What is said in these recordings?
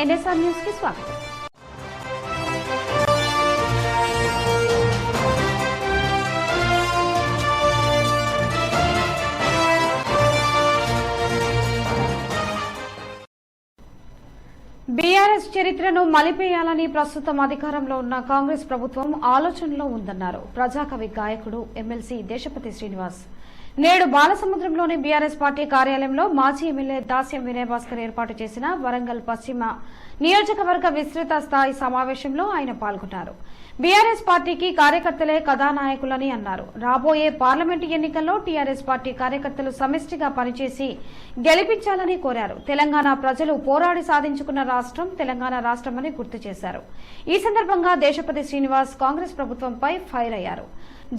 NSR news కి స్వాగతం. BRS చరిత్రను మలిపేయాలని ప్రస్తుతం అధికారంలో ఉన్న కాంగ్రెస్ ప్రభుత్వం ఆలోచనలో ఉందన్నారు ప్రజాకవి గాయకుడు ఎమ్మెల్సీ దేశపతి శ్రీనివాస్. నేడు బాలసముద్రంలోని బీఆర్ఎస్ పార్టీ కార్యాలయంలో మాజీ ఎమ్మెల్యే దాస్యం వినయ్ భాస్కర్ ఏర్పాటు చేసిన వరంగల్ పశ్చిమ నియోజకవర్గ విస్తృత స్థాయి సమావేశంలో ఆయన పాల్గొన్నారు. బీఆర్ఎస్ పార్టీకి కార్యకర్తలే కథానాయకులని అన్నారు. రాబోయే పార్లమెంటు ఎన్నికల్లో టీఆర్ఎస్ పార్టీ కార్యకర్తలు సమిష్టిగా పనిచేసి గెలిపించాలని కోరారు. తెలంగాణ ప్రజలు పోరాడి సాధించుకున్న రాష్ట్రం తెలంగాణ రాష్ట్రమని గుర్తు చేశారు. ఈ సందర్భంగా దేశపతి శ్రీనివాస్ కాంగ్రెస్ ప్రభుత్వంపై ఫైర్ అయ్యారు.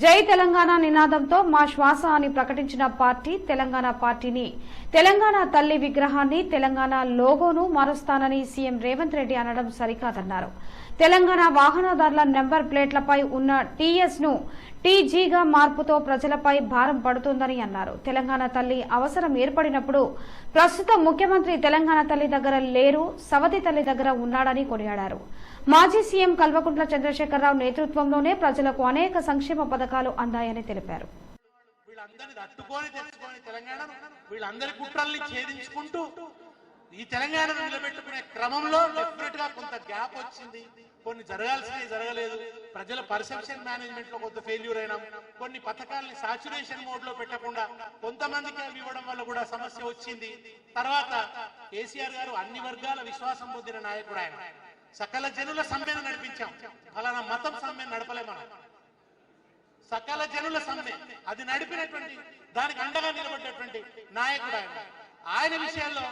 జై తెలంగాణ నినాదంతో మా శ్వాస అని ప్రకటించిన పార్టీ తెలంగాణ పార్టీని, తెలంగాణ తల్లి విగ్రహాన్ని, తెలంగాణ లోగోను మారుస్తానని సీఎం రేవంత్ రెడ్డి అనడం సరికాదన్నారు. తెలంగాణ వాహనదారుల నెంబర్ ప్లేట్లపై ఉన్న టీఎస్ ను టీజీగా మార్పుతో ప్రజలపై భారం పడుతోందని అన్నారు. తెలంగాణ తల్లి అవసరం ఏర్పడినప్పుడు ప్రస్తుతం ముఖ్యమంత్రి తెలంగాణ తల్లి దగ్గర లేరు, సవతి తల్లి దగ్గర ఉన్నాడని కొనియాడారు. మాజీ సీఎం కల్వకుంట్ల చంద్రశేఖరరావు నేతృత్వంలోనే ప్రజలకు అనేక సంక్షేమ పథకాలు అందాయని తెలిపారు. ఈ తెలంగాణను నిలబెట్టుకునే క్రమంలో డెఫినెట్ గా కొంత గ్యాప్ వచ్చింది. కొన్ని జరగాల్సినవి జరగలేదు. ప్రజల పర్సెప్షన్ మేనేజ్మెంట్ లో కొంత ఫెయిల్యూర్ అయినాం. కొన్ని పథకాలని సాచురేషన్ మోడ్ లో పెట్టకుండా కొంతమందికి అవి ఇవ్వడం వల్ల కూడా సమస్య వచ్చింది. తర్వాత కేసీఆర్ గారు అన్ని వర్గాల విశ్వాసం పొందిన నాయకుడు. ఆయన సకల జనుల సమ్మెను నడిపించాం. ఫలానా మతం సమ్మెను నడపలే మనం. సకల జనుల సమ్మె అది నడిపినటువంటి, దానికి అండగా నిలబడ్డటువంటి నాయకుడు ఆయన. ఆయన విషయాల్లో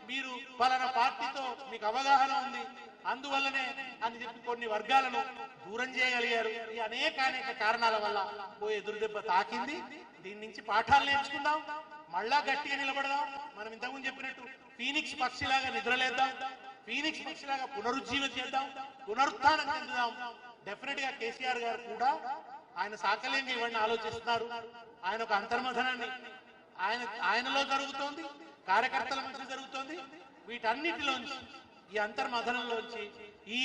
మీరు పలానా పార్టీతో మీకు అవగాహన ఉంది, అందువల్లనే అని చెప్పి కొన్ని వర్గాలను దూరం చేయగలిగారు. ఈ అనేక కారణాల వల్ల పోయి ఎదురుదెబ్బ తాకింది. దీని నుంచి పాఠాలు నేర్చుకుందాం, మళ్ళా గట్టిగా నిలబడదాం. మనం ఇంతకుముందు చెప్పినట్టు ఫీనిక్స్ పక్షిలాగా నిద్రలేద్దాం, ఫీనిక్స్ పక్షిలాగా పునరుజ్జీవం చేద్దాం, పునరుత్థానం చెందుదాం. డెఫినెట్ గా కేసీఆర్ గారు కూడా ఆయన సాకల్యంగా ఇవన్నీ ఆలోచిస్తున్నారు. ఆయన ఒక అంతర్మథనాన్ని ఆయనలో జరుగుతోంది, కార్యకర్తల మధ్య జరుగుతోంది. వీటన్నిటిలోంచి, ఈ అంతర్మథనంలోంచి, ఈ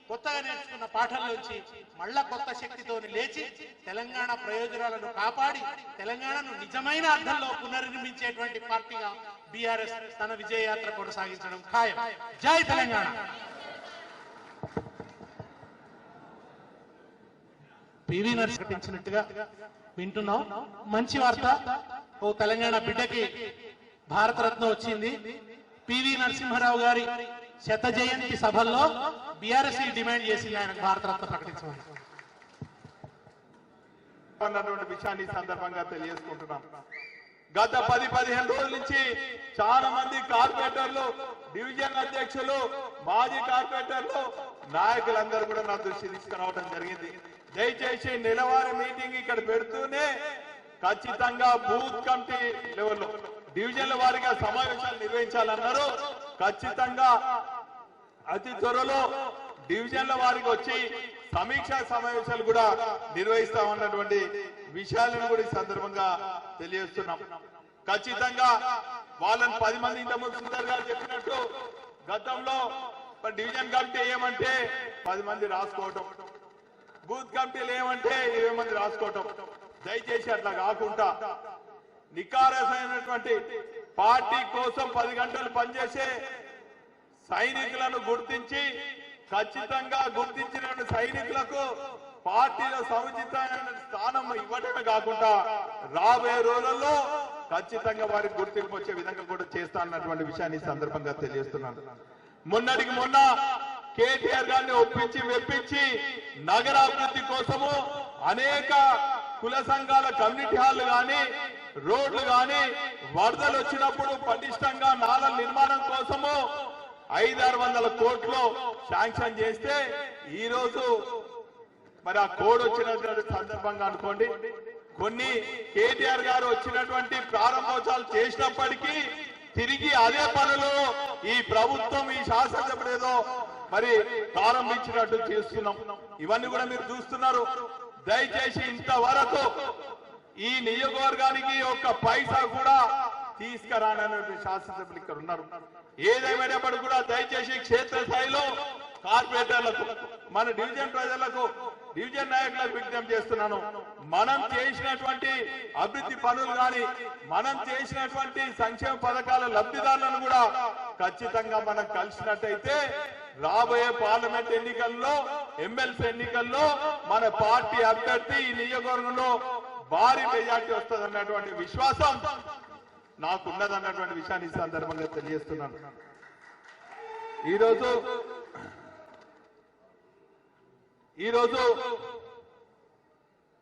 కొత్తగా నేర్చుకున్న పాఠంలోంచి మళ్ళా కొత్త శక్తితో లేచి తెలంగాణ ప్రయోజనాలను కాపాడి తెలంగాణను నిజమైన అర్థంలో పునర్నిర్మించేటువంటి పార్టీగా బీఆర్ఎస్ తన విజయయాత్ర కొనసాగించడం ఖాయం. జై తెలంగాణ. పివి నరసింహ ప్రకటించినట్టుగా వింటున్నాం. మంచి వార్త. ఓ తెలంగాణ బిడ్డకి భారతరత్న వచ్చింది. పివి నరసింహారావు గారి 100వ జయంతి సభల్లో బీఆర్ఎస్ డిమాండ్ చేసింది ఆయన భారతరత్న ప్రకటించమని. విషయాన్ని సందర్భంగా తెలియజేసుకుంటున్నాం. గత 10-15 రోజుల నుంచి చాలా మంది కార్పొరేటర్లు, డివిజన్ అధ్యక్షులు, మాజీ కార్పొరేటర్లు, నాయకులందరూ కూడా నా దృష్టి తీసుకురావడం జరిగింది. దయచేసి నెలవారీ మీటింగ్ ఇక్కడ పెడుతూనే ఖచ్చితంగా బూత్ కమిటీ లెవెల్లో డివిజన్ల వారీగా సమావేశాలు నిర్వహించాలన్నారు. ఖచ్చితంగా అతి త్వరలో డివిజన్ల వారికి వచ్చి సమీక్షా సమావేశాలు కూడా నిర్వహిస్తామన్నటువంటి విషయాలను కూడా ఈ సందర్భంగా తెలియజేస్తున్నాం. ఖచ్చితంగా వాళ్ళని 10 మంది ఇంతకుముందు సుందర్ గారు చెప్పినట్టు గతంలో డివిజన్ కమిటీ ఏమంటే 10 మంది రాసుకోవటం, బూత్ కమిటీలు ఏమంటే 20 మంది రాసుకోవటం. దయచేసి అట్లా కాకుండా నికారసైనటువంటి పార్టీ కోసం 10 గంటలు పనిచేసే సైనికులను గుర్తించి, ఖచ్చితంగా గుర్తించిన సైనికులకు పార్టీలో సముచితమైన స్థానం ఇవ్వడమే కాకుండా రాబోయే రోజుల్లో ఖచ్చితంగా వారికి గుర్తింపు వచ్చే విధంగా కూడా చేస్తానన్నటువంటి విషయాన్ని ఈ సందర్భంగా తెలియజేస్తున్నాను. మొన్నటికి మొన్న కేటీఆర్ గారిని ఒప్పించి మెప్పించి నగరాభివృద్ధి కోసము అనేక కుల సంఘాల కమ్యూనిటీ హాళ్లు గాని, రోడ్లు గాని, వరదలు వచ్చినప్పుడు పటిష్టంగా నాల నిర్మాణం కోసము 500-600 కోట్లు శాంక్షన్ చేస్తే ఈ రోజు మరి ఆ కోడ్ వచ్చినటువంటి సందర్భంగా అనుకోండి, కొన్ని కేటీఆర్ గారు వచ్చినటువంటి ప్రారంభోత్సవాలు చేసినప్పటికీ తిరిగి అదే పనులు ఈ ప్రభుత్వం, ఈ శాసనసభ ఏదో మరి ప్రారంభించినట్టు చేస్తున్నాం. ఇవన్నీ కూడా మీరు చూస్తున్నారు. దయచేసి ఇంతవరకు ఈ నియోజకవర్గానికి ఒక్క పైసా కూడా తీసుకురానటువంటి శాసనసభ్యులు ఇక్కడ ఉన్నారు. ఏదేమైనప్పుడు కూడా దయచేసి క్షేత్రస్థాయిలో కార్పొరేటర్లకు, మన డివిజన్ ప్రజలకు, డివిజన్ నాయకులకు విజ్ఞప్తి చేస్తున్నాను. మనం చేసినటువంటి అభివృద్ధి పనులు కానీ, మనం చేసినటువంటి సంక్షేమ పథకాల లబ్ధిదారులను కూడా ఖచ్చితంగా మనం కలిసినట్టయితే రాబోయే పార్లమెంట్ ఎన్నికల్లో, ఎమ్మెల్సీ ఎన్నికల్లో మన పార్టీ అభ్యర్థి ఈ నియోజకవర్గంలో భారీ మెజార్టీ వస్తుందన్నటువంటి విశ్వాసం నాకున్నదన్నటువంటి విషయాన్ని ఈ సందర్భంగా తెలియజేస్తున్నాను. ఈరోజు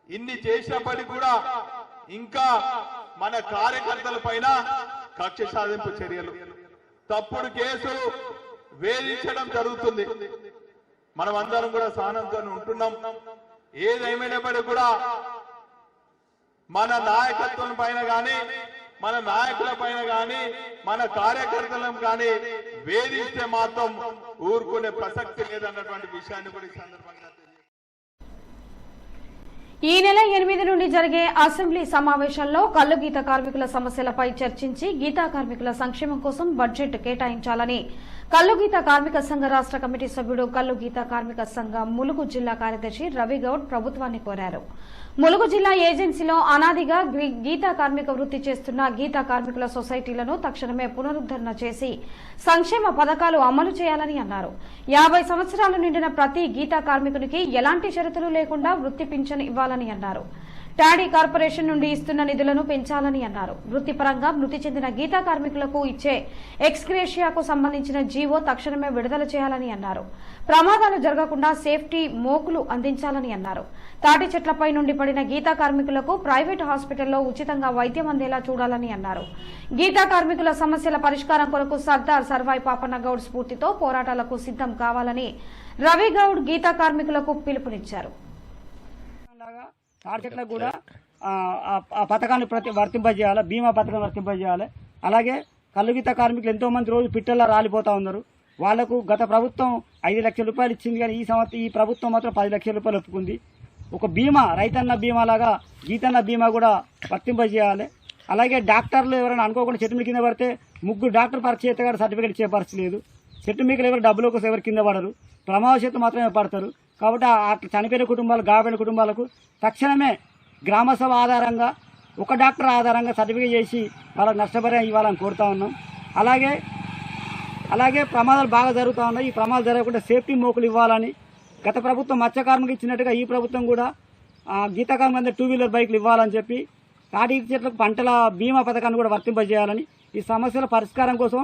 ఇన్ని చేసినప్పటికీ కూడా ఇంకా మన కార్యకర్తల పైన కక్ష సాధింపు చర్యలు, తప్పుడు కేసులు వేధించడం జరుగుతుంది. మనం అందరం కూడా సహనంతో ఉంటున్నాం. ఏదేమైనప్పటికీ కూడా మన నాయకత్వం పైన కానీ, మన నాయకుల పైన కానీ, మన కార్యకర్తలను కానీ వేధిస్తే మాత్రం ఊరుకునే ప్రసక్తి లేదన్నటువంటి విషయాన్ని కూడా ఈ సందర్భంగా ఈ నెల 8 నుండి జరిగే అసెంబ్లీ సమావేశాల్లో కల్లు గీత కార్మికుల సమస్యలపై చర్చించి గీతా కార్మికుల సంక్షేమం కోసం బడ్జెట్ కేటాయించాలని కల్లు గీత కార్మిక సంఘ రాష్ట్ర కమిటీ సభ్యుడు కల్లు గీత కార్మిక సంఘ ములుగు జిల్లా కార్యదర్శి రవిగౌడ్ ప్రభుత్వాన్ని కోరారు. ములుగు జిల్లా ఏజెన్సీలో అనాదిగా గీతా కార్మిక వృత్తి చేస్తున్న గీతా కార్మికుల సొసైటీలను తక్షణమే పునరుద్దరణ చేసి సంక్షేమ పథకాలు అమలు చేయాలని అన్నారు. 50 సంవత్సరాలు నిండిన ప్రతి గీతా కార్మికునికి ఎలాంటి షరతులు లేకుండా వృత్తి పింఛను ఇవ్వాలని అన్నారు. టాడీ కార్పొరేషన్ నుండి ఇస్తున్న నిధులను పెంచాలని అన్నారు. వృత్తిపరంగా మృతి చెందిన గీతా కార్మికులకు ఇచ్చే ఎక్స్గ్రేషియాకు సంబంధించిన జీవో తక్షణమే విడుదల చేయాలని అన్నారు. ప్రమాదాలు జరగకుండా సేఫ్టీ మోకులు అందించాలని అన్నారు. తాటి చెట్లపై నుండి పడిన గీతా కార్మికులకు ప్రైవేటు హాస్పిటల్లో ఉచితంగా వైద్యం అందేలా చూడాలని అన్నారు. గీతా కార్మికుల సమస్యల పరిష్కారం కొరకు సర్దార్ సర్వాయి పాపన్న గౌడ్ స్ఫూర్తితో పోరాటాలకు సిద్దం కావాలని రవిగౌడ్ గీతా కార్మికులకు పిలుపునిచ్చారు. టార్గెట్లకు కూడా ఆ పథకాన్ని వర్తింపజేయాలి, బీమా పథకం వర్తింపజేయాలి. అలాగే కల్లుగీత కార్మికులు ఎంతో మంది రోజు పిట్టల్లా రాలిపోతా ఉన్నారు. వాళ్లకు గత ప్రభుత్వం 5 లక్షల రూపాయలు ఇచ్చింది, కానీ ఈ ప్రభుత్వం మాత్రం 10 లక్షల రూపాయలు ఒప్పుకుంది. ఒక బీమా, రైతన్న బీమా లాగా గీతన్న బీమా కూడా వర్తింపజేయాలి. అలాగే డాక్టర్లు ఎవరైనా అనుకోకుండా చెట్టు మీద కింద పడితే 3 డాక్టర్ పరీక్ష చేత సర్టిఫికేట్ ఇచ్చే పరిస్థితి లేదు. చెట్టు మీకు ఎవరు డబ్బుల కోసం ఎవరు కింద పడరు, ప్రమాదవశాత్తు మాత్రమే పడతారు. కాబట్టి అట్లా చనిపోయిన కుటుంబాలు, గాయపడిన కుటుంబాలకు తక్షణమే గ్రామసభ ఆధారంగా, ఒక డాక్టర్ ఆధారంగా సర్టిఫికేట్ చేసి వాళ్ళకి నష్టపరిహారం ఇవ్వాలని కోరుతా ఉన్నాం. అలాగే ప్రమాదాలు బాగా జరుగుతూ ఉన్నాయి. ఈ ప్రమాదాలు జరగకుండా సేఫ్టీ మోకులు ఇవ్వాలని గత ప్రభుత్వం మత్స్యకార్మికులు ఇచ్చినట్టుగా ఈ ప్రభుత్వం కూడా గీతా కార్మికులందరూ 2 వీలర్ బైకులు ఇవ్వాలని చెప్పి తాటి చెట్లకు పంటల బీమా పథకాన్ని కూడా వర్తింపజేయాలని, ఈ సమస్యల పరిష్కారం కోసం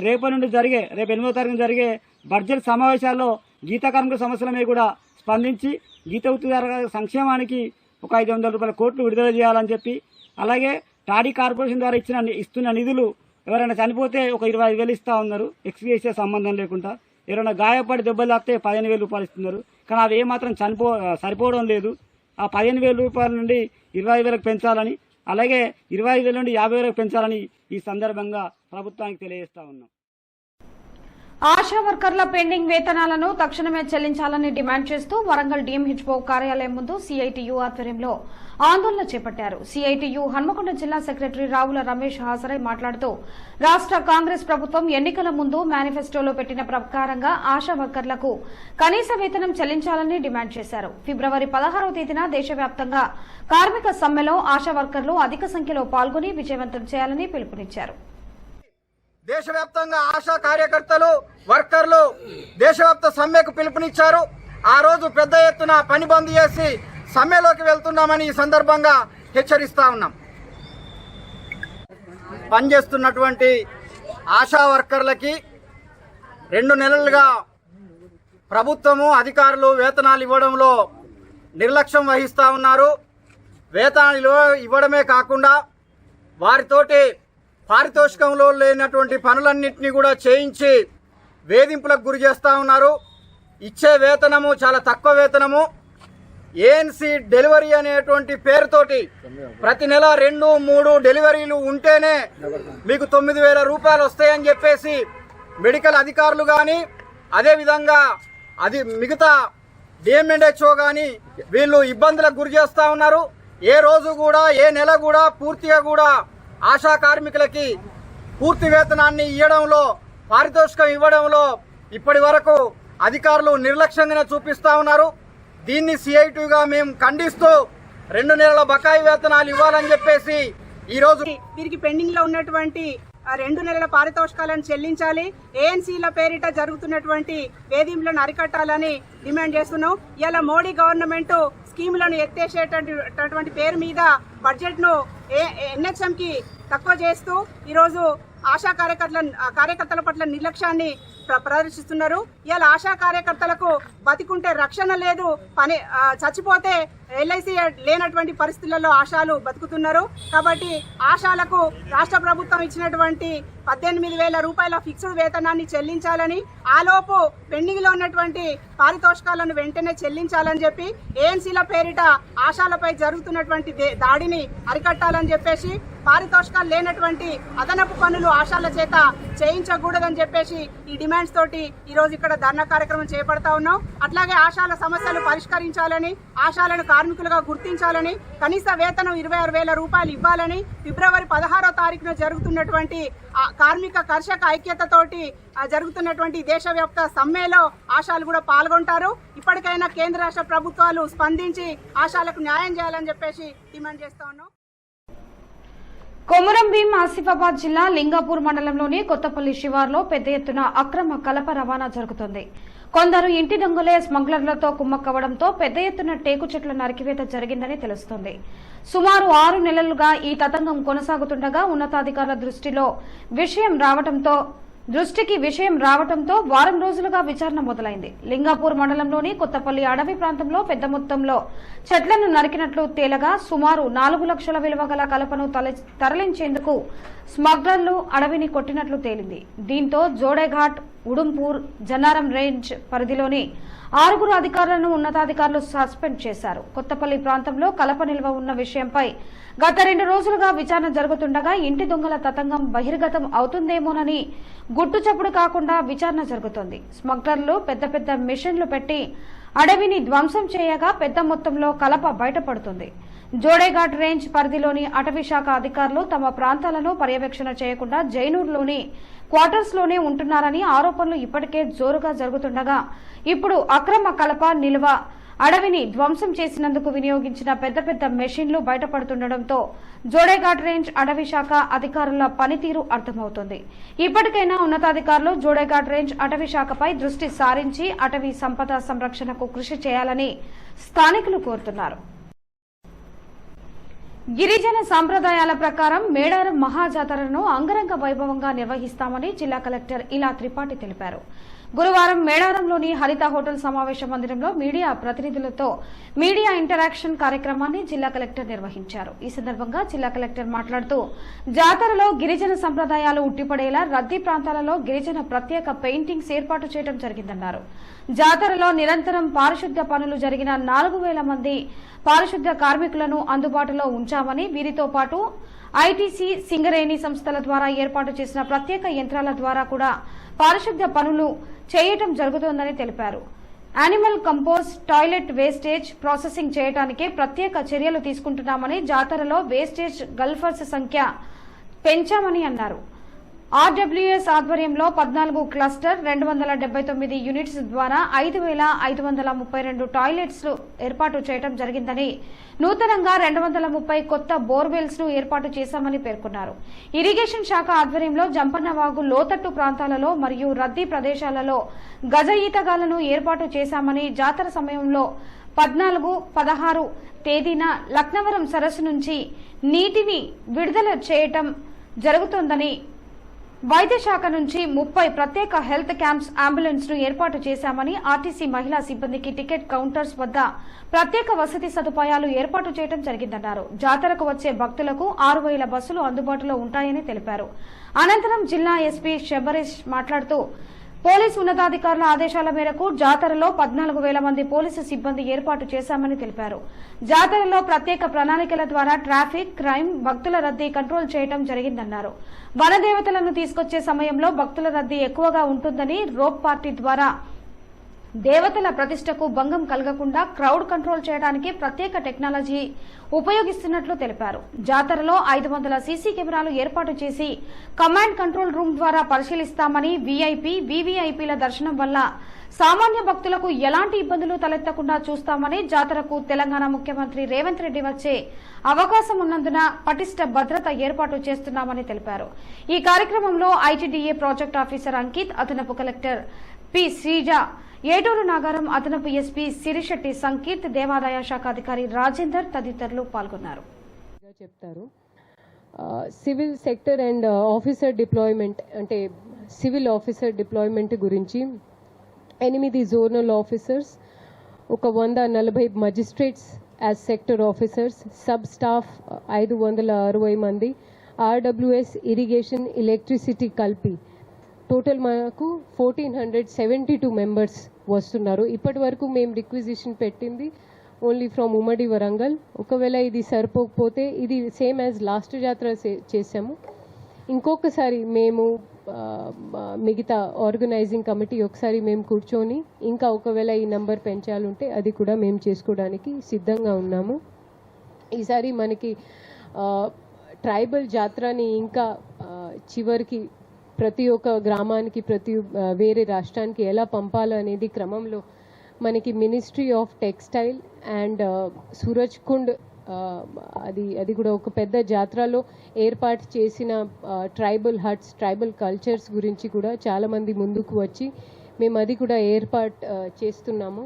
రేపు 8వ తారీఖున జరిగే బడ్జెట్ సమావేశాల్లో గీతా కార్మికుల సమస్యల మీద కూడా స్పందించి గీత వృత్తిదారుల సంక్షేమానికి ఒక 500 రూపాయల కోట్లు విడుదల చేయాలని చెప్పి, అలాగే టాడీ కార్పొరేషన్ ద్వారా ఇస్తున్న నిధులు ఎవరైనా చనిపోతే ఒక 25,000 ఇస్తా ఉన్నారు, ఎక్స్గ్రేషియా సంబంధం లేకుండా. ఎవరైనా గాయపడి దెబ్బలు తాకితే 15,000 రూపాయలు ఇస్తున్నారు. కానీ అవి ఏమాత్రం సరిపోవడం లేదు. ఆ 15,000 రూపాయల నుండి 25,000కు పెంచాలని, అలాగే 25,000 నుండి 50,000కు పెంచాలని ఈ సందర్భంగా ప్రభుత్వానికి తెలియజేస్తా ఉన్నాం. ఆశా వర్కర్ల పెండింగ్ వేతనాలను తక్షణమే చెల్లించాలని డిమాండ్ చేస్తూ వరంగల్ డిఎంహెచ్ఓ కార్యాలయం ముందు సిఐటియు ఆధ్వర్యంలో ఆందోళన చేపట్టారు. సిఐటియు హన్మకొండ జిల్లా సెక్రటరీ రావుల రమేష్ హాజరై మాట్లాడుతూ రాష్ట్ర కాంగ్రెస్ ప్రభుత్వం ఎన్నికల ముందు మేనిఫెస్టోలో పెట్టిన ప్రకారంగా ఆశా వర్కర్లకు కనీస వేతనం చెల్లించాలని డిమాండ్ చేశారు. ఫిబ్రవరి 16వ తేదీన దేశవ్యాప్తంగా కార్మిక సమ్మెలో ఆశా వర్కర్లు అధిక సంఖ్యలో పాల్గొని విజయవంతం చేయాలని పిలుపునిచ్చారు. దేశవ్యాప్తంగా ఆశా కార్యకర్తలు, వర్కర్లు దేశవ్యాప్త సమ్మెకు పిలుపునిచ్చారు. ఆ రోజు పెద్ద ఎత్తున పని బంద్ చేసి సమ్మెలోకి వెళ్తున్నామని ఈ సందర్భంగా హెచ్చరిస్తా ఉన్నాం. పనిచేస్తున్నటువంటి ఆశా వర్కర్లకి 2 నెలలుగా ప్రభుత్వము, అధికారులు వేతనాలు ఇవ్వడంలో నిర్లక్ష్యం వహిస్తూ ఉన్నారు. వేతనాలు ఇవ్వడమే కాకుండా వారితోటి పారితోషికంలో లేనటువంటి పనులన్నింటినీ కూడా చేయించి వేధింపులకు గురి చేస్తూ ఉన్నారు. ఇచ్చే వేతనము చాలా తక్కువ వేతనము. ఏఎన్సీ డెలివరీ అనేటువంటి పేరుతోటి ప్రతి నెల 2-3 డెలివరీలు ఉంటేనే మీకు 9,000 రూపాయలు వస్తాయని చెప్పేసి మెడికల్ అధికారులు కానీ, అదేవిధంగా మిగతా డిఎంఎన్హెచ్ఓ కానీ వీళ్ళు ఇబ్బందులకు గురి చేస్తూ ఉన్నారు. ఏ రోజు కూడా, ఏ నెల కూడా పూర్తిగా కూడా ఆశా కార్మికులకి పూర్తి వేతనాన్ని ఇవ్వడంలో, పారితోషికం ఇవ్వడంలో ఇప్పటి వరకు అధికారులు నిర్లక్ష్యంగానే చూపిస్తా ఉన్నారు. దీన్ని సిఐటిగా మేము ఖండిస్తూ 2 నెలల బకాయి వేతనాలు ఇవ్వాలని చెప్పేసి ఈ రోజు వీరికి పెండింగ్ లో ఉన్నటువంటి 2 నెలల పారితోషికాలను చెల్లించాలి, ఏఎన్సీల పేరిట జరుగుతున్నటువంటి వేధింపులను అరికట్టాలని డిమాండ్ చేస్తున్నాం. ఇలా మోడీ గవర్నమెంట్ స్కీములను ఎత్తేసేటటువంటి పేరు మీద బడ్జెట్ ను ఎన్హెచ్ఎం కి తక్కువ చేస్తూ ఈరోజు ఆశా కార్యకర్తల పట్ల నిర్లక్ష్యాన్ని ప్రదర్శిస్తున్నారు. ఇలా ఆశా కార్యకర్తలకు బతికుంటే రక్షణ లేదు, చచ్చిపోతే ఎల్ఐసి లేనటువంటి పరిస్థితులలో ఆశాలు బతుకుతున్నారు. కాబట్టి ఆశాలకు రాష్ట్ర ప్రభుత్వం ఇచ్చినటువంటి 18,000 రూపాయల ఫిక్స్డ్ వేతనాన్ని చెల్లించాలని, ఆలోపు పెండింగ్ లో ఉన్నటువంటి పారితోషికాలను వెంటనే చెల్లించాలని చెప్పి, ఏఎన్సీల పేరిట ఆశాలపై జరుగుతున్నటువంటి దాడిని అరికట్టాలని చెప్పేసి, పారితోషికాలు లేనటువంటి అదనపు పనులు ఆశాల చేత చేయించకూడదని చెప్పేసి ఈ డిమాండ్స్ తోటి ఈ రోజు ఇక్కడ ధర్నా కార్యక్రమం చేపడతా ఉన్నాం. అట్లాగే ఆశాల సమస్యలు పరిష్కరించాలని, ఆశాలను కార్మికులుగా గుర్తించాలని, కనీస వేతనం 26,000 రూపాయలు ఇవ్వాలని, ఫిబ్రవరి 16వ తారీఖున జరుగుతున్నటువంటి కార్మిక కర్షక ఐక్యతతోటి జరుగుతున్నటువంటి దేశవ్యాప్త సమ్మెలో ఆశాలు కూడా పాల్గొంటారు. ఇప్పటికైనా కేంద్ర రాష్ట్ర ప్రభుత్వాలు స్పందించి ఆశాలకు న్యాయం చేయాలని చెప్పేసి డిమాండ్ చేస్తా ఉన్నాం. కొమురం భీం ఆసిఫాబాద్ జిల్లా లింగాపూర్ మండలంలోని కొత్తపల్లి శివార్లో పెద్ద ఎత్తున అక్రమ కలప రవాణా జరుగుతోంది. కొందరు ఇంటి దొంగలే స్మగ్లర్లతో కుమ్మక్కవడంతో పెద్ద ఎత్తున టేకు చెట్ల నరికివేత జరిగిందని తెలుస్తోంది. సుమారు 6 నెలలుగా ఈ తతంగం కొనసాగుతుండగా ఉన్నతాధికారుల దృష్టికి విషయం రావడంతో వారం రోజులుగా విచారణ మొదలైంది. లింగాపూర్ మండలంలోని కొత్తపల్లి అడవి ప్రాంతంలో పెద్ద మొత్తంలో చెట్లను నరికినట్లు తేలగా సుమారు 4 లక్షల విలువ గల కలపను తరలించేందుకు స్మగ్లర్లు అడవిని కొట్టినట్లు తేలింది. దీంతో జోడేఘాట్, ఉడుంపూర్, జన్నారం రేంజ్ పరిధిలోని 6 అధికారులను ఉన్నతాధికారులు సస్పెండ్ చేశారు. కొత్తపల్లి ప్రాంతంలో కలప నిల్వ ఉన్న విషయంపై గత 2 రోజులుగా విచారణ జరుగుతుండగా ఇంటి దొంగల తతంగం బహిర్గతం అవుతుందేమోనని గుట్టుచప్పుడు కాకుండా విచారణ జరుగుతోంది. స్మగ్లర్లు పెద్ద పెద్ద మిషన్లు పెట్టి అడవిని ధ్వంసం చేయగా పెద్ద మొత్తంలో కలప బయటపడుతుంది. జోడేఘాట్ రేంజ్ పరిధిలోని అటవీ శాఖ అధికారులు తమ ప్రాంతాలను పర్యవేక్షణ చేయకుండా జైనూర్లోని క్వార్టర్స్ లోనే ఉంటున్నారని ఆరోపణలు ఇప్పటికే జోరుగా జరుగుతుండగా ఇప్పుడు అక్రమ కలప నిల్వ అడవిని ధ్వంసం చేసినందుకు వినియోగించిన పెద్ద పెద్ద మెషిన్లు బయటపడుతుండటంతో జోడేఘాట్ రేంజ్ అటవీ శాఖ అధికారుల పనితీరు అర్థమవుతోంది. ఇప్పటికైనా ఉన్నతాధికారులు జోడేఘాట్ రేంజ్ అటవీ శాఖపై దృష్టి సారించి అటవీ సంపద సంరక్షణకు కృషి చేయాలని స్థానికులు కోరుతున్నారు. గిరిజన సంప్రదాయాల ప్రకారం మేడారం మహాజాతరను అంగరంగ వైభవంగా నిర్వహిస్తామని జిల్లా కలెక్టర్ ఇలా త్రిపాఠి తెలిపారు. గురువారం మేడారంలోని హరిత హోటల్ సమావేశ మందిరంలో మీడియా ప్రతినిధులతో మీడియా ఇంటరాక్షన్ కార్యక్రమాన్ని జిల్లా కలెక్టర్ నిర్వహించారు. ఈ సందర్భంగా జిల్లా కలెక్టర్ మాట్లాడుతూ జాతరలో గిరిజన సంప్రదాయాలు ఉట్టిపడేలా రద్దీ ప్రాంతాలలో గిరిజన ప్రత్యేక పెయింటింగ్స్ ఏర్పాటు చేయడం జరిగిందన్నారు. జాతరలో నిరంతరం పారిశుద్ధ్య పనులు జరిగిన 4,000 మంది పారిశుద్ధ్య కార్మికులను అందుబాటులో ఉంచామని, వీరితో పాటు ఐటీసీ, సింగరేణి సంస్థల ద్వారా ఏర్పాటు చేసిన ప్రత్యేక యంత్రాల ద్వారా కూడా పారిశుద్ధ్య పనులు చేయటం జరుగుతోందని తెలిపారు. Animal compost, toilet wastage processing చేయడానికే ప్రత్యేక చర్యలు తీసుకుంటున్నామని, జాతరలో వేస్టేజ్ గల్ఫర్స్ సంఖ్య పెంచామని అన్నారు. ఆర్డబ్ల్యూఎస్ ఆధ్వర్యంలో 14 క్లస్టర్ 279 యూనిట్స్ ద్వారా 5,532 టాయిలెట్స్ ఏర్పాటు చేయడం జరిగిందని, నూతనంగా 230 కొత్త బోర్వెల్స్ ను ఏర్పాటు చేశామని పేర్కొన్నారు. ఇరిగేషన్ శాఖ ఆధ్వర్యంలో జంపన్నవాగు లోతట్టు ప్రాంతాలలో మరియు రద్దీ ప్రదేశాలలో గజ ఈతగాలను ఏర్పాటు చేశామని, జాతర సమయంలో 14, 16 తేదీన లక్నవరం సరస్సు నుంచి నీటిని విడుదల చేయటం జరుగుతోందని, వైద్య శాఖ నుంచి 30 ప్రత్యేక హెల్త్ క్యాంప్స్, అంబులెన్స్ ను ఏర్పాటు చేశామని, ఆర్టీసీ మహిళా సిబ్బందికి టికెట్ కౌంటర్స్ వద్ద ప్రత్యేక వసతి సదుపాయాలు ఏర్పాటు చేయడం జరిగిందన్నారు. జాతరకు వచ్చే భక్తులకు 6,000 బస్సులు అందుబాటులో ఉంటాయని తెలిపారు. అనంతరం జిల్లా ఎస్పీ శబరీష్ మాట్లాడుతూ పోలీసు ఉన్నతాధికారుల ఆదేశాల మేరకు జాతరలో 14,000 మంది పోలీసు సిబ్బంది ఏర్పాటు చేశామని తెలిపారు. జాతరలో ప్రత్యేక ప్రణాళికల ద్వారా ట్రాఫిక్, క్రైమ్, భక్తుల రద్దీ కంట్రోల్ చేయడం జరిగిందన్నారు. వనదేవతలను తీసుకొచ్చే సమయంలో భక్తుల రద్దీ ఎక్కువగా ఉంటుందని, రోప్ పార్టీ ద్వారా దేవతల ప్రతిష్టకు భంగం కలగకుండా క్రౌడ్ కంట్రోల్ చేయడానికి ప్రత్యేక టెక్నాలజీ ఉపయోగిస్తున్నట్లు తెలిపారు. జాతరలో 500 సీసీ కెమెరాలు ఏర్పాటు చేసి కమాండ్ కంట్రోల్ రూమ్ ద్వారా పరిశీలిస్తామని, వీఐపీ, వీవీఐపీల దర్శనం వల్ల సామాన్య భక్తులకు ఎలాంటి ఇబ్బందులు తలెత్తకుండా చూస్తామని, జాతరకు తెలంగాణ ముఖ్యమంత్రి రేవంత్ రెడ్డి వచ్చే అవకాశం ఉన్నందున పటిష్ట భద్రత ఏర్పాటు చేస్తున్నామని తెలిపారు. ఈ కార్యక్రమంలో ఐటీడీఏ ప్రాజెక్ట్ ఆఫీసర్ అంకిత్, అదనపు కలెక్టర్ పి శ్రీజ, ఏటూరు నాగారం అదనపు ఎస్పీ సిరిశెట్టి సంకీర్త్, దేవాదాయ శాఖ అధికారి రాజేందర్ తదితరులు పాల్గొన్నారు. Civil sector and officer deployment అంటే సివిల్ ఆఫీసర్ డిప్లాయ్మెంట్ గురించి 8 జోనల్ ఆఫీసర్స్, ఒక 140 magistrates as sector officers, sub staff 560 మంది, ఆర్డబ్ల్యూఎస్, ఇరిగేషన్, ఎలక్ట్రిసిటీ కలిపి టోటల్ మనకు 1472 మెంబర్స్ వస్తున్నారు. ఇప్పటి వరకు మేము రిక్విజిషన్ పెట్టింది ఓన్లీ ఫ్రమ్ ఉమ్మడి వరంగల్. ఒకవేళ ఇది సరిపోకపోతే ఇది సేమ్ యాజ్ లాస్ట్ జాతర చేసాము. ఇంకొకసారి మేము మిగతా ఆర్గనైజింగ్ కమిటీ ఒకసారి మేము కూర్చొని ఇంకా ఒకవేళ ఈ నంబర్ పెంచాలంటే అది కూడా మేము చేసుకోవడానికి సిద్ధంగా ఉన్నాము. ఈసారి మనకి ట్రైబల్ జాతరని ఇంకా చివరికి ప్రతి ఒక్క గ్రామానికి, వేరే రాష్ట్రానికి ఎలా పంపాలనేది క్రమంలో మనకి ministry of textile and Suraj Kund అది కూడా ఒక పెద్ద జాతరలో ఏర్పాటు చేసిన ట్రైబల్ హట్స్, ట్రైబల్ కల్చర్స్ గురించి కూడా చాలామంది ముందుకు వచ్చి మేము అది కూడా ఏర్పాటు చేస్తున్నాము.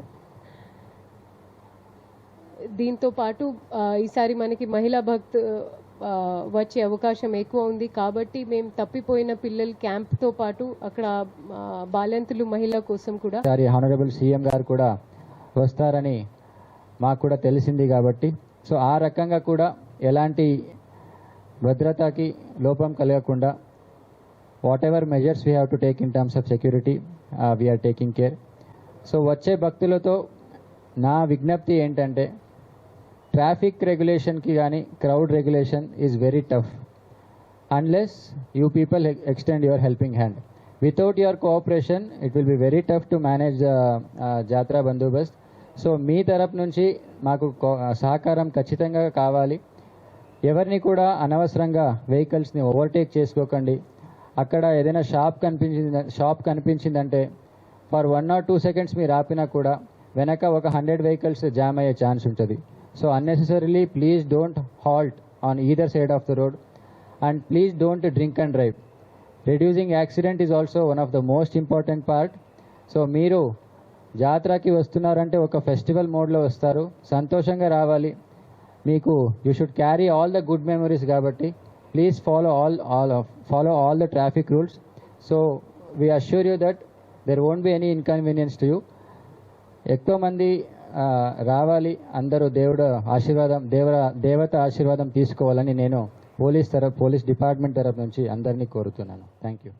దీంతో పాటు ఈసారి మనకి మహిళా భక్తు వచ్చే అవకాశం ఎక్కువ ఉంది కాబట్టి మేము తప్పిపోయిన పిల్లల క్యాంప్తో పాటు అక్కడ బాలింతలు మహిళల కోసం కూడా హానరబుల్ సీఎం గారు కూడా వస్తారని మాకు కూడా తెలిసింది కాబట్టి సో ఆ రకంగా కూడా ఎలాంటి భద్రతకి లోపం కలగకుండా whatever measures we have to take in terms of security we're taking care. So వచ్చే భక్తులతో నా విజ్ఞప్తి ఏంటంటే ట్రాఫిక్ రెగ్యులేషన్కి కానీ crowd regulation is very tough unless you people extend your helping hand. Without your cooperation it will be very tough to manage జాతర బందోబస్త్. So మీ తరపు నుంచి మాకు సహకారం ఖచ్చితంగా కావాలి. ఎవరిని కూడా అనవసరంగా వెహికల్స్ని ఓవర్టేక్ చేసుకోకండి. అక్కడ ఏదైనా షాప్ కనిపించిందంటే ఫర్ 1 or 2 seconds మీరు ఆపినా కూడా వెనక ఒక 100 vehicles జామ్ అయ్యే ఛాన్స్ ఉంటుంది. So unnecessarily please don't halt on either side of the road and please don't drink and drive. Reducing accident is also one of the most important part. So మీరు జాతరకి వస్తున్నారంటే ఒక festival మోడ్లో వస్తారు, సంతోషంగా రావాలి. మీకు you should carry all the good memories కాబట్టి please follow all the traffic rules. So we assure you that there won't be any inconvenience to you. ఎక్కువ మంది రావాలి, అందరూ దేవత ఆశీర్వాదం తీసుకోవాలని నేను పోలీస్ డిపార్ట్మెంట్ తరపు నుంచి అందరినీ కోరుతున్నాను. Thank you.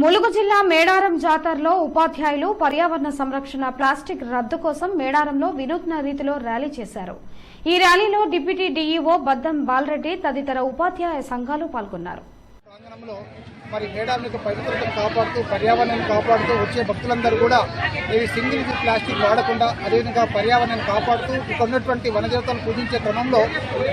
ములుగు జిల్లా మేడారం జాతరలో ఉపాధ్యాయులు పర్యావరణ సంరక్షణ, ప్లాస్టిక్ రద్దు కోసం మేడారంలో వినూత్న రీతిలో ర్యాలీ చేశారు. ఈ ర్యాలీలో డిప్యూటీ డీఈఓ బద్దం బాలరెడ్డి తదితర ఉపాధ్యాయ సంఘాలు పాల్గొన్నారు. మరి మేడారం పవిత్రతను కాపాడుతూ, పర్యావరణాన్ని కాపాడుతూ వచ్చే భక్తులందరూ కూడా ఈ సింగిల్ యూజ్ ప్లాస్టిక్ వాడకుండా అదేవిధంగా పర్యావరణాన్ని కాపాడుతూ ఇక్కడ ఉన్నటువంటి వనదేవతలను పూజించే క్రమంలో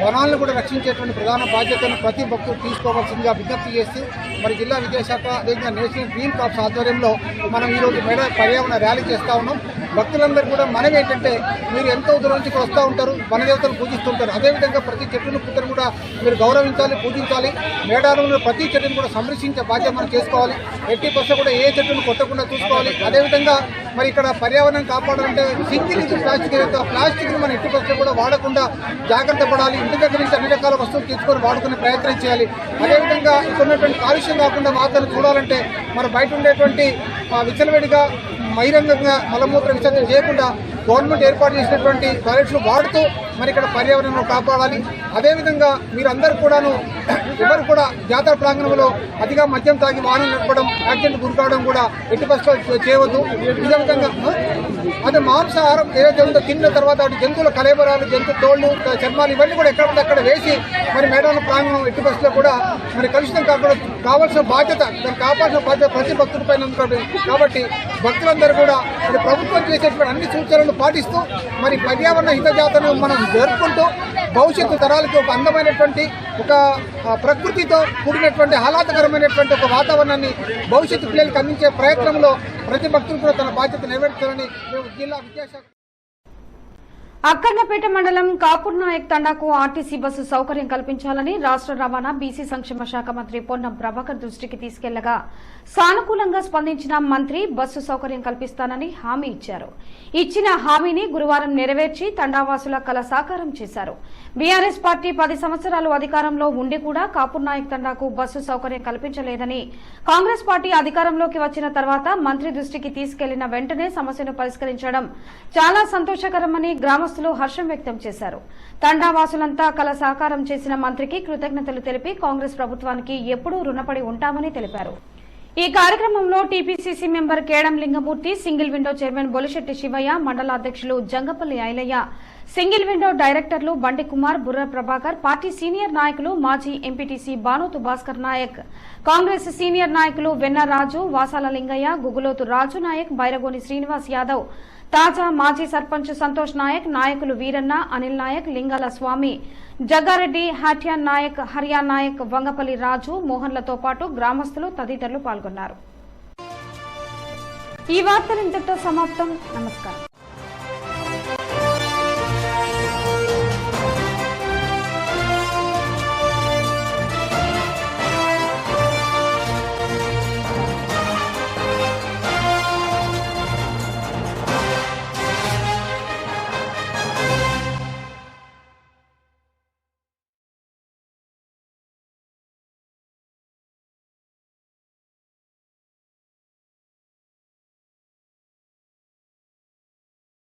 వనాలను కూడా రక్షించేటువంటి ప్రధాన బాధ్యతను ప్రతి భక్తులు తీసుకోవాల్సిందిగా విజ్ఞప్తి చేస్తూ మరి జిల్లా విద్యాశాఖ అదేవిధంగా నేషనల్ గ్రీన్ కార్ప్స్ ఆధ్వర్యంలో మనం ఈరోజు పర్యావరణ ర్యాలీ చేస్తూ ఉన్నాం. భక్తులందరూ కూడా మనం ఏంటంటే మీరు ఎంతో దూరం నుంచి వస్తూ ఉంటారు, వనదేవతలు పూజిస్తుంటారు. అదేవిధంగా ప్రతి చెట్టును పుట్టను కూడా మీరు గౌరవించాలి, పూజించాలి. మేడారంలో ప్రతి చెట్టును కూడా సంరక్షించే బాధ్యత మనం చేసుకోవాలి. 80% కూడా ఏ చెట్టును కొట్టకుండా చూసుకోవాలి. అదేవిధంగా మరి ఇక్కడ పర్యావరణం కాపాడాలంటే సింగిల్ యూజ్ ప్లాస్టిక్ ఏదైతే ప్లాస్టిక్ ని మనం 80% కూడా వాడకుండా జాగ్రత్త పడాలి. ఇంటి దగ్గర నుంచి అన్ని రకాల వస్తువులు తీసుకొని వాడుకునే ప్రయత్నం చేయాలి. అదేవిధంగా ఇక్కడ ఉన్నటువంటి కాలుష్యం కాకుండా వాతావరణం చూడాలంటే మన బయట ఉండేటువంటి విచ్చలవిడిగా బహిరంగంగా మలమూత్ర విసర్జన చేయకుండా గవర్నమెంట్ ఏర్పాటు చేసినటువంటి టాయిలెట్స్ వాడుతూ మరి ఇక్కడ పర్యావరణం కాపాడాలి. అదేవిధంగా మీరందరూ కూడాను ఎవరు కూడా జాతర ప్రాంగణంలో అతిగా మద్యం తాగి వాహనం నడపడం, యాక్సిడెంట్ గురి కావడం కూడా ఎట్టి పరిస్థితుల్లో చేయవద్దు. ఇదే విధంగా అదే మాంసాహారం ఏదైతే ఉందో తిన్న తర్వాత అటు జంతువుల కలేబరాలు, జంతు తోళ్లు, చర్మాలు ఇవన్నీ కూడా ఎక్కడ అక్కడ వేసి మరి మేడారం ప్రాంగణం ఎట్టి పరిస్థితుల్లో కూడా మరి కలుషితం కాకుండా కావాల్సిన బాధ్యత, దాన్ని కాపాడాల్సిన బాధ్యత ప్రతి భక్తుడి పైన ఉంటుంది. కాబట్టి భక్తులందరూ కూడా మరి ప్రభుత్వం చేసేటువంటి అన్ని సూచనలు పాటిస్తూ మరి పర్యావరణ హితజాతను మనం జరుపుకుంటూ భవిష్యత్తు తరాలకి ఒక అందమైనటువంటి ఒక ప్రకృతితో కూడినటువంటి ఆహ్లాదకరమైనటువంటి ఒక వాతావరణాన్ని భవిష్యత్తు పిల్లలకు అందించే ప్రయత్నంలో ప్రతి భక్తులు కూడా తన బాధ్యత నెరవేర్చాలని మేము జిల్లా విద్యాశాఖ అక్కన్నపేట మండలం కాపూర్ నాయక్ తండాకు ఆర్టీసీ బస్సు సౌకర్యం కల్పించాలని రాష్ట్ర రవాణా బీసీ సంక్షేమ శాఖ మంత్రి పొన్నం ప్రభాకర్ దృష్టికి తీసుకెళ్లగా సానుకూలంగా స్పందించిన మంత్రి బస్సు సౌకర్యం కల్పిస్తానని హామీ ఇచ్చారు. ఇచ్చిన హామీని గురువారం నెరవేర్చి తండావాసుల కల సాకారం చేశారు. బీఆర్ఎస్ పార్టీ 10 సంవత్సరాలు అధికారంలో ఉండి కూడా కాపూర్ నాయక్ తండాకు బస్సు సౌకర్యం కల్పించలేదని, కాంగ్రెస్ పార్టీ అధికారంలోకి వచ్చిన తర్వాత మంత్రి దృష్టికి తీసుకెళ్లిన వెంటనే సమస్యను పరిష్కరించడం చాలా సంతోషకరమని గ్రామస్తులు హర్షం వ్యక్తం చేశారు. తండావాసులంతా కల సాకారం చేసిన మంత్రికి కృతజ్ఞతలు తెలిపి కాంగ్రెస్ ప్రభుత్వానికి ఎప్పుడూ రుణపడి ఉంటామని తెలిపారు. ఈ కార్యక్రమంలో TPCC member Kedam Lingamurthy, single window chairman Bolisetti Sivaiah, మండల అధ్యక్షులు జంగపల్లి ఐలయ్య, సింగిల్ విండో డైరెక్టర్లు బండి కుమార్, బుర్ర ప్రభాకర్, పార్టీ సీనియర్ నాయకులు మాజీ ఎంపీటీసీ బానోతు భాస్కర్ నాయక్, కాంగ్రెస్ సీనియర్ నాయకులు వెన్నరాజు, వాసాల లింగయ్య, గుగులోతు రాజు నాయక్, బైరగోని శ్రీనివాస్ యాదవ్, తాజా మాజీ సర్పంచ్ సంతోష్ నాయక్, నాయకులు వీరన్న, అనిల్ నాయక్, లింగాల స్వామి, జగ్గారెడ్డి, హాట్యాన్ నాయక్, హర్యాన్ నాయక్, వంగపల్లి రాజు, మోహన్లతో పాటు గ్రామస్తులు తదితరులు పాల్గొన్నారు. ఈ వార్తలు ఇంతటితో సమాప్తం. నమస్కారం.